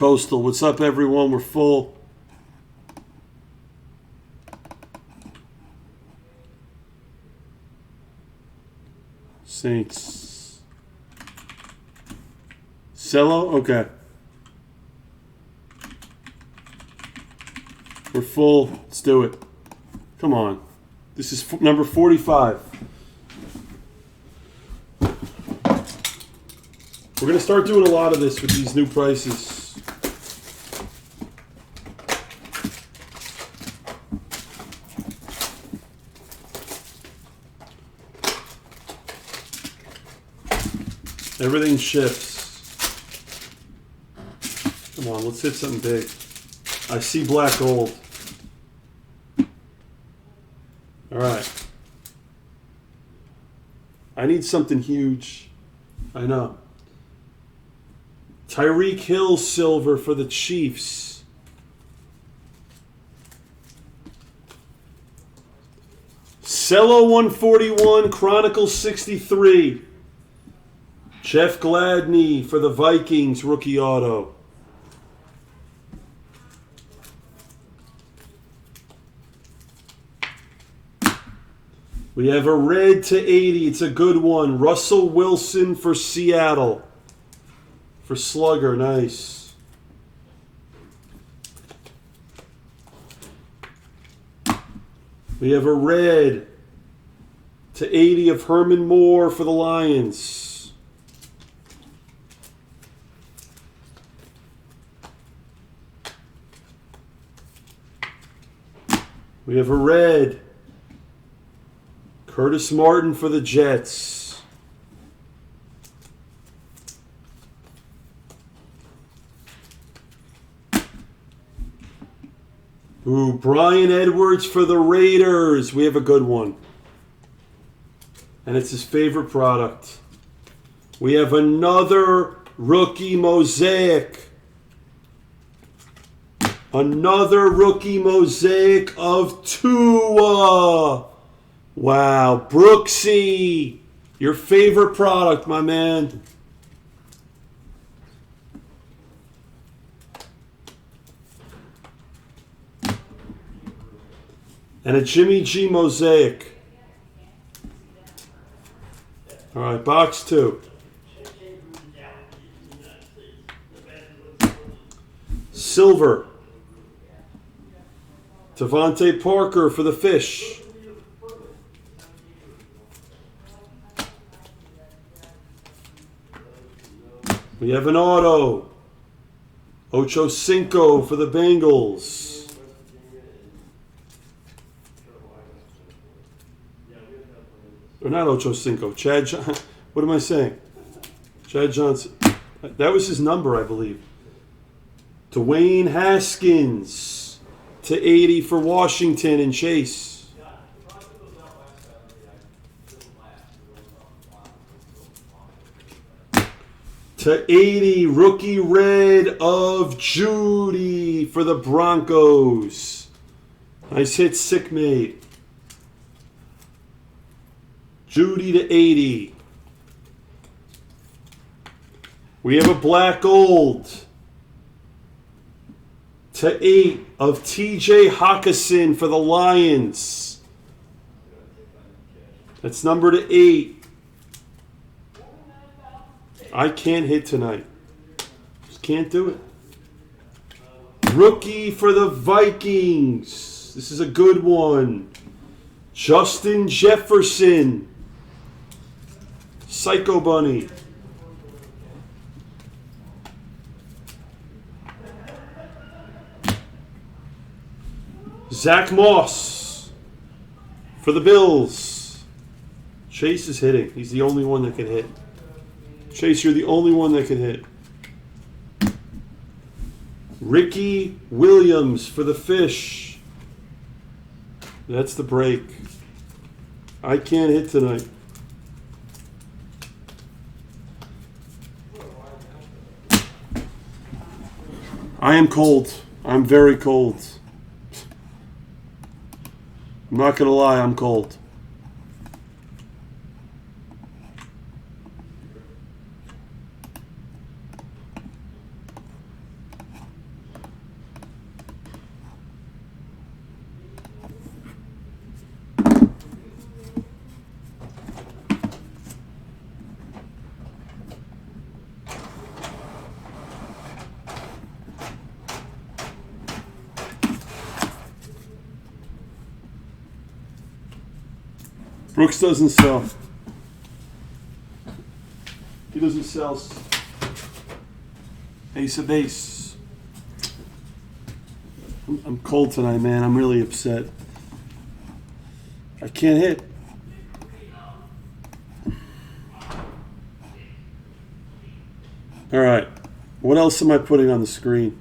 Coastal, what's up, everyone? We're full. Saints. Cello? Okay. We're full. Let's do it. Come on. This is number 45. We're going to start doing a lot of this with these new prices. Everything shifts. Come on, let's hit something big. I see black gold. All right. I need something huge. I know. Tyreek Hill silver for the Chiefs. Cello 141, Chronicle 63. Jeff Gladney for the Vikings, rookie auto. We have a red to 80. It's a good one. Russell Wilson for Seattle. For Slugger, nice. We have a red to 80 of Herman Moore for the Lions. We have a red. Curtis Martin for the Jets. Ooh, Brian Edwards for the Raiders. We have a good one. And it's his favorite product. We have another rookie Mosaic. Another rookie Mosaic of Tua. Wow. Brooksy. Your favorite product, my man. And a Jimmy G Mosaic. All right, box 2. Silver. Devontae Parker for the Fish. We have an auto. Ocho Cinco for the Bengals. Or not Ocho Cinco. Chad. What am I saying? Chad Johnson. That was his number, I believe. Dwayne Haskins. To 80 for Washington and Chase. To 80, rookie red of Judy for the Broncos. Nice hit, sick mate. Judy to 80. We have a black gold. To 8 of TJ Hawkinson for the Lions. That's number to 8. I can't hit tonight. Just can't do it. Rookie for the Vikings. This is a good one. Justin Jefferson. Psycho Bunny. Zach Moss for the Bills. Chase is hitting. He's the only one that can hit. Chase, you're the only one that can hit. Ricky Williams for the Fish. That's the break. I can't hit tonight. I am cold. I'm very cold. I'm not going to lie, I'm cold. Brooks doesn't sell. He doesn't sell ace of base. I'm cold tonight, man. I'm really upset. I can't hit. All right. What else am I putting on the screen?